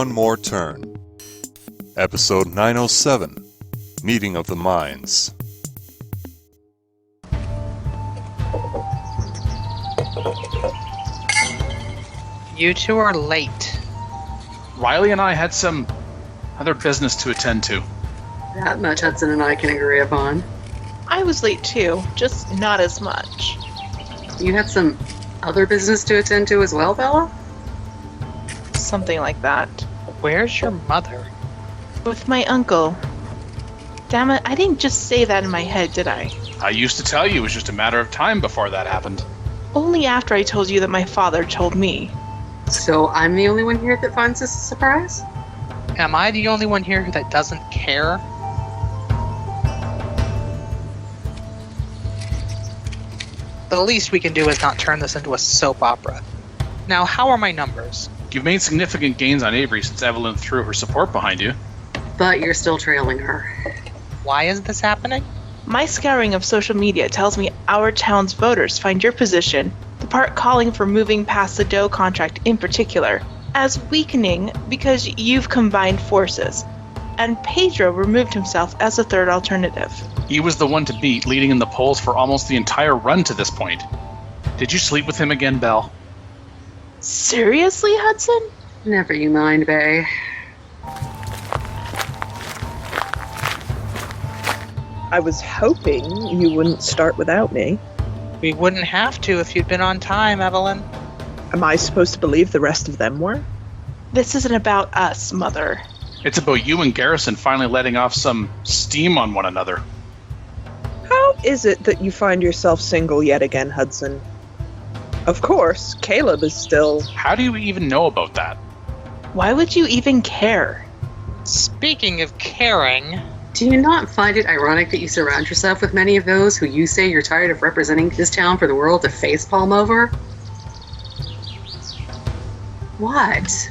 One More Turn. Episode 907, Meeting of the Minds. You two are late. Riley and I had some other business to attend to. That much Hudson and I can agree upon. I was late too, just not as much. You had some other business to attend to as well, Bella? Something like that. Where's your mother? With my uncle. Damn it, I didn't just say that in my head, did I? I used to tell you it was just a matter of time before that happened. Only after I told you that my father told me. So I'm the only one here that finds this a surprise? Am I the only one here that doesn't care? The least we can do is not turn this into a soap opera. Now, how are my numbers? You've made significant gains on Avery since Evelyn threw her support behind you. But you're still trailing her. Why is this happening? My scouring of social media tells me our town's voters find your position, the part calling for moving past the Doe contract in particular, as weakening because you've combined forces, and Pedro removed himself as a third alternative. He was the one to beat, leading in the polls for almost the entire run to this point. Did you sleep with him again, Belle? Seriously, Hudson? Never you mind, Bay. I was hoping you wouldn't start without me. We wouldn't have to if you'd been on time, Evelyn. Am I supposed to believe the rest of them were? This isn't about us, Mother. It's about you and Garrison finally letting off some steam on one another. How is it that you find yourself single yet again, Hudson? Of course, Caleb is still... How do you even know about that? Why would you even care? Speaking of caring... Do you not find it ironic that you surround yourself with many of those who you say you're tired of representing this town for the world to facepalm over? What?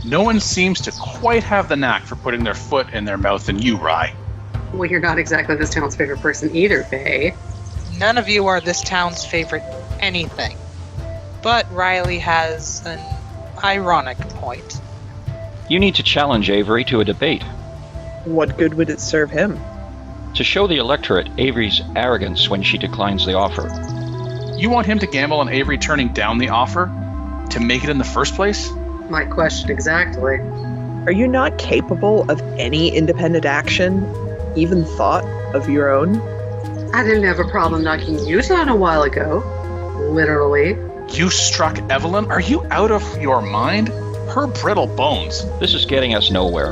No one seems to quite have the knack for putting their foot in their mouth than you, Rye. Well, you're not exactly this town's favorite person either, Faye. None of you are this town's favorite anything. But Riley has an ironic point. You need to challenge Avery to a debate. What good would it serve him? To show the electorate Avery's arrogance when she declines the offer. You want him to gamble on Avery turning down the offer? To make it in the first place? My question exactly. Are you not capable of any independent action, even thought of your own? I didn't have a problem knocking you down a while ago. Literally. You struck Evelyn? Are you out of your mind? Her brittle bones. This is getting us nowhere.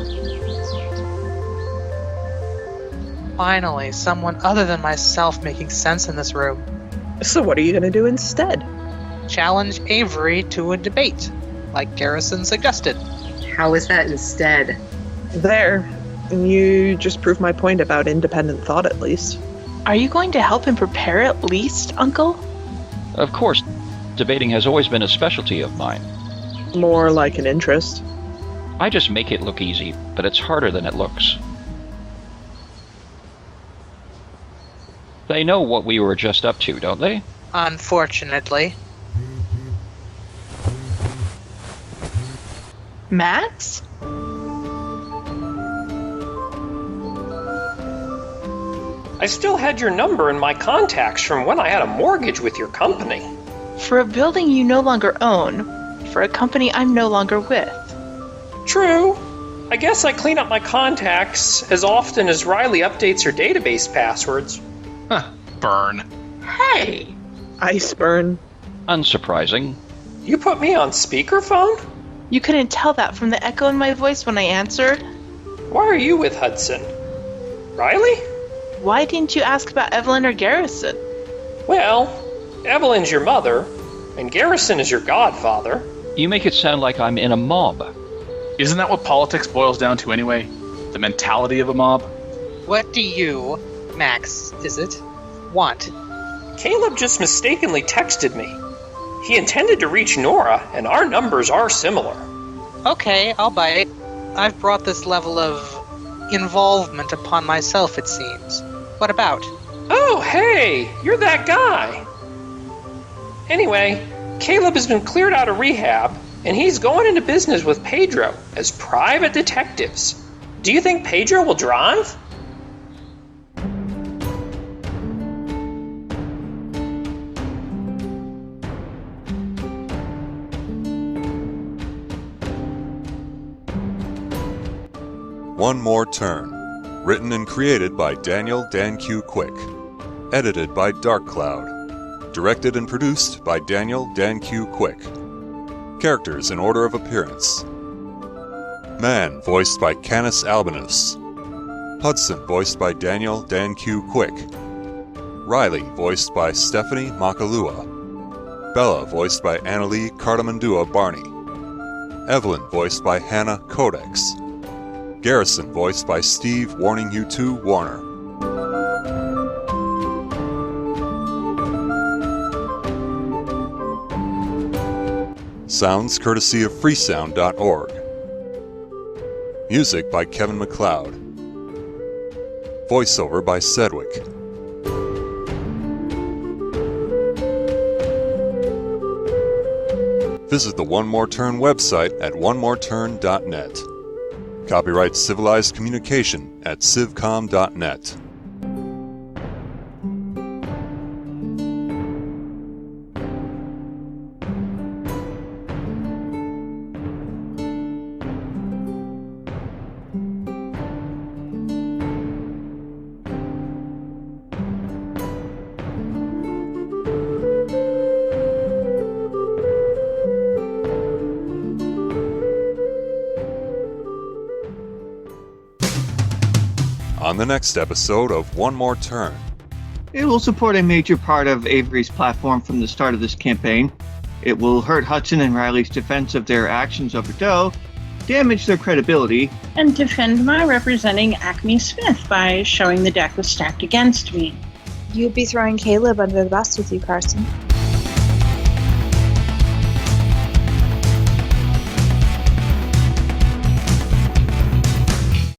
Finally, someone other than myself making sense in this room. So what are you going to do instead? Challenge Avery to a debate, like Garrison suggested. How is that instead? There. You just proved my point about independent thought, at least. Are you going to help him prepare at least, Uncle? Of course, debating has always been a specialty of mine. More like an interest. I just make it look easy, but it's harder than it looks. They know what we were just up to, don't they? Unfortunately. Max? I still had your number in my contacts from when I had a mortgage with your company. For a building you no longer own, for a company I'm no longer with. True. I guess I clean up my contacts as often as Riley updates her database passwords. Huh. Burn. Hey! Iceburn. Unsurprising. You put me on speakerphone? You couldn't tell that from the echo in my voice when I answered. Why are you with Hudson? Riley? Why didn't you ask about Evelyn or Garrison? Well, Evelyn's your mother, and Garrison is your godfather. You make it sound like I'm in a mob. Isn't that what politics boils down to anyway? The mentality of a mob? What do you, Max, is it, want? Caleb just mistakenly texted me. He intended to reach Nora, and our numbers are similar. Okay, I'll bite. I've brought this level of involvement upon myself, it seems. What about? Oh, hey, you're that guy. Anyway, Caleb has been cleared out of rehab, and he's going into business with Pedro as private detectives. Do you think Pedro will drive? One More Turn. Written and created by Daniel Dan Q. Quick. Edited by Dark Cloud. Directed and produced by Daniel Dan Q. Quick. Characters in order of appearance. Man, voiced by Canis Albinus. Hudson, voiced by Daniel Dan Q. Quick. Riley, voiced by Stephanie Makalua. Bella, voiced by Annalie Cardamandua Barney. Evelyn, voiced by Hannah Codex. Garrison, voiced by Steve Warning You 2 Warner. Sounds courtesy of freesound.org. Music by Kevin MacLeod. Voiceover by Sedgwick. Visit the One More Turn website at onemoreturn.net. Copyright Civilized Communication at civcom.net. On the next episode of One More Turn. It will support a major part of Avery's platform from the start of this campaign. It will hurt Hudson and Riley's defense of their actions over Doe, damage their credibility, and defend my representing Acme Smith by showing the deck was stacked against me. You'd be throwing Caleb under the bus with you, Carson.